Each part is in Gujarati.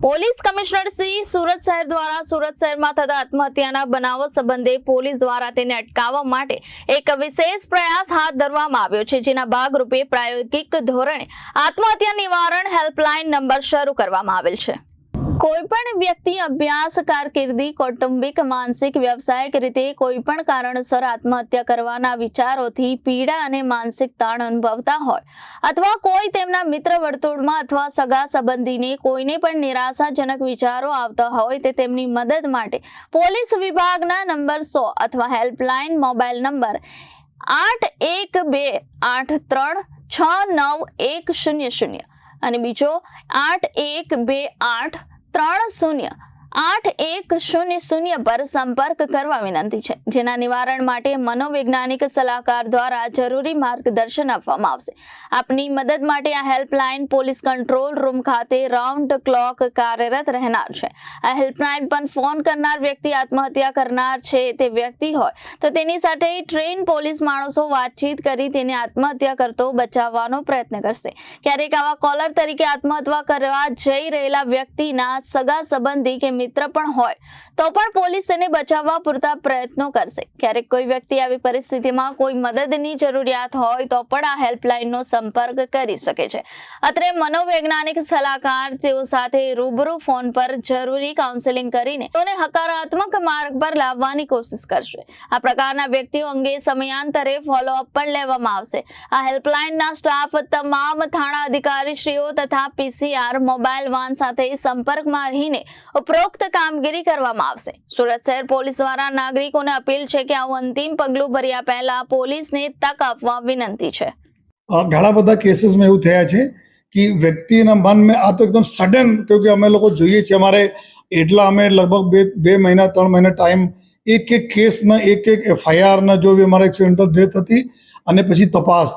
પોલીસ કમિશનર શ્રી સુરત શહેર દ્વારા સુરત શહેરમાં થતા આત્મહત્યાના બનાવો સંબંધે પોલીસ દ્વારા તેને અટકાવવા માટે એક વિશેષ પ્રયાસ હાથ ધરવામાં આવ્યો છે, જેના ભાગરૂપે પ્રાયોગિક ધોરણે આત્મહત્યા નિવારણ હેલ્પલાઇન નંબર શરૂ કરવામાં આવેલ છે। કોઈપણ વ્યક્તિ અભ્યાસ, કારકિર્દી, કૌટુંબિક, માનસિક, વ્યવસાયિક રીતે કોઈપણ કારણસર આત્મહત્યા કરવાના વિચારોથી પીડા અને માનસિક તાણ અનુભવતા હોય અથવા કોઈ તેમના મિત્ર વર્તુળમાં અથવા સગા સંબંધીને કોઈને પણ નિરાશાજનક વિચારો આવતા હોય તે તેમની મદદ માટે પોલીસ વિભાગના નંબર 100 અથવા હેલ્પલાઇન મોબાઈલ નંબર 8128369100 અને બીજો 8128308100 પર સંપર્ક કરવા વિનંતી છે, જેના નિવારણ માટે મનોવૈજ્ઞાનિક સલાહકાર દ્વારા જરૂરી માર્ગદર્શન આપવામાં આવશે। આપની મદદ માટે આ હેલ્પલાઇન પોલીસ કંટ્રોલ રૂમ ખાતે રાઉન્ડ ક્લોક કાર્યરત રહેનાર છે। આ હેલ્પલાઇન પર ફોન કરનાર વ્યક્તિ આત્મહત્યા કરનાર છે તે વ્યક્તિ હોય તો તેની સાથે ટ્રેન પોલીસ માણસો વાતચીત કરી તેને આત્મહત્યા કરતો બચાવવાનો પ્રયત્ન કરશે। ક્યારેક આવા કોલર તરીકે આત્મહત્યા કરવા જઈ રહેલા વ્યક્તિના સગા સંબંધી કે મિત્ર પણ હોય તો પણ પોલીસ તેને બચાવવા પૂરતા પ્રયત્નો કરશે। ક્યારેક કોઈ વ્યક્તિ આવી પરિસ્થિતિમાં કોઈ મદદની જરૂરિયાત હોય તો પણ આ હેલ્પલાઇનનો સંપર્ક કરી શકે છે। અત્રે મનોવૈજ્ઞાનિક સલાહકાર તેઓ સાથે રૂબરૂ ફોન પર જરૂરી કાઉન્સેલિંગ કરીને તેઓને હકારાત્મક માર્ગ પર લાવવાની કોશિશ કરશે। આ પ્રકારના વ્યક્તિઓ અંગે સમયાંતરે ફોલોઅપ પણ લેવામાં આવશે। આ હેલ્પલાઇનના સ્ટાફ તમામ થાણા અધિકારીશ્રીઓ તથા પીસીઆર મોબાઈલ વાન સાથે સંપર્કમાં રહીને ઉપરોક્ત કામગીરી કરવામાં આવશે। સુરત શહેર પોલીસ દ્વારા નાગરિકોને અપીલ છે કે આવું અંતિમ પગલું ભર્યા પહેલા પોલીસને તક આપવા વિનંતી છે। ઘણા બધા કેસીસમાં એવું થયા છે કે વ્યક્તિના મનમાં આ તો એકદમ સડન, ક્યોંકि અમે લોકો જોઈએ છીએ અમારે એટલા અમે લગભગ 2 મહિના 3 મહિના ટાઈમ એક કેસના એક એફઆઈઆરના જો બી અમારે એક્સિડન્ટલ ડેથ હતી અને પછી તપાસ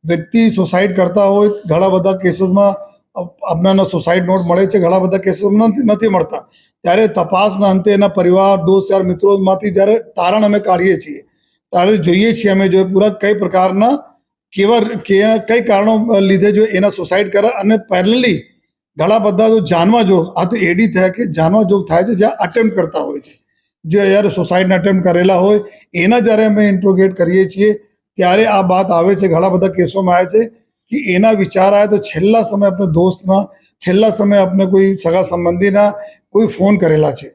વ્યક્તિ સુસાઇડ કરતા હોય ઘણા બધા કેસીસમાં આપણાને સુસાઇડ નોટ મળે છે, ઘણા બધા કેસીસમાં નથી મળતા। ત્યારે તપાસના અંતે એના પરિવાર, દોસ્ત, યાર, મિત્રોમાંથી જ્યારે તારણ અમે કાઢીએ છીએ ત્યારે જોઈએ છીએ અમે જો પૂરા કઈ પ્રકારના કઈ કારણો લીધે જો એના સુસાઇડ કરે અને પેરેલલી ઘણા બધા જો જાનવા જોગ આ તો એડી થયા કે જાનવા જોગ થાય છે જ્યાં અટેમ્પ્ટ કરતા હોય છે, જો યાર સુસાઇડના અટેમ્પ્ટ કરેલા હોય એના જ્યારે અમે ઇન્ટ્રોગેટ કરીએ છીએ ત્યારે આ વાત આવે છે। ઘણા બધા કેસોમાં આવે છે કે એના વિચાર આવે તો છેલ્લા સમય આપણે દોસ્તના, છેલ્લા સમય આપણે કોઈ સગા સંબંધીના કોઈ ફોન કરેલા છે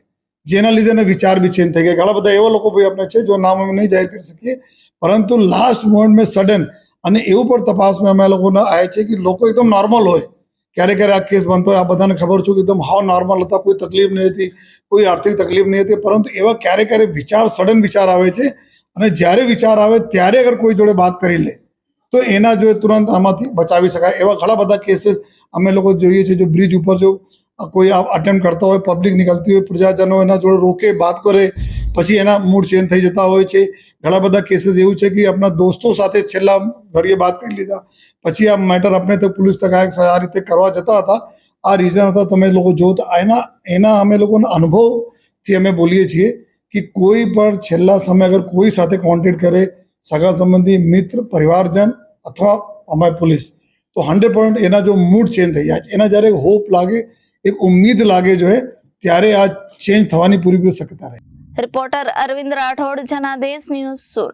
જેના લીધે એના વિચાર બી ચેન્જ થઈ ગયા। ઘણા બધા એવા લોકો ભાઈ આપણે છે જો નામ અમે નહીં જાહેર કરી શકીએ, પરંતુ લાસ્ટ મોમેન્ટમાં સડન અને એવું પણ તપાસમાં અમે લોકોને આવે છે કે લોકો એકદમ નોર્મલ હોય, ક્યારેક આ કેસ બનતો હોય, આ બધાને ખબર છે કે એકદમ હાવ નોર્મલ હતા, કોઈ તકલીફ નહીં હતી, કોઈ આર્થિક તકલીફ નહીં હતી, પરંતુ એવા ક્યારેક વિચાર સડન વિચાર આવે છે અને જ્યારે વિચાર આવે ત્યારે અગર કોઈ જોડે વાત કરી લે તો એના જો તુરંત આમાંથી બચાવી શકાય। એવા ઘણા બધા કેસીસ અમે લોકો જોઈએ છીએ। જો બ્રિજ ઉપર જો કોઈ અટેમ્પ્ટ કરતા હોય, પબ્લિક નીકળતી હોય, પ્રજાજનો એના જોડે રોકે, વાત કરે, પછી એના મૂડ ચેન્જ થઈ જતા હોય છે। ઘણા બધા કેસીસ એવું છે કે આપણા દોસ્તો સાથે છેલ્લા ઘડીએ વાત કરી લીધા પછી આ મેટર આપણે તો પોલીસ તક આ રીતે કરવા જતા હતા, આ રીઝન હતા તમે લોકો જો તો એના અમે લોકોના અનુભવથી અમે બોલીએ છીએ કે કોઈ પણ છેલ્લા સમય અગર કોઈ સાથે કોન્ટેક્ટ કરે, સગા સંબંધી, મિત્ર, પરિવારજન અથવા અમારી પોલીસ, તો 100% એના જો મૂડ ચેન્જ થઈ જાય છે, એના જ્યારે હોપ લાગે, એક ઉમ્મીદ લાગે જો હે ત્યારે આ ચેન્જ થવાની પૂરી શક્યતા રહે। Reporter Arvind Rathod, Janadesh news, Surat.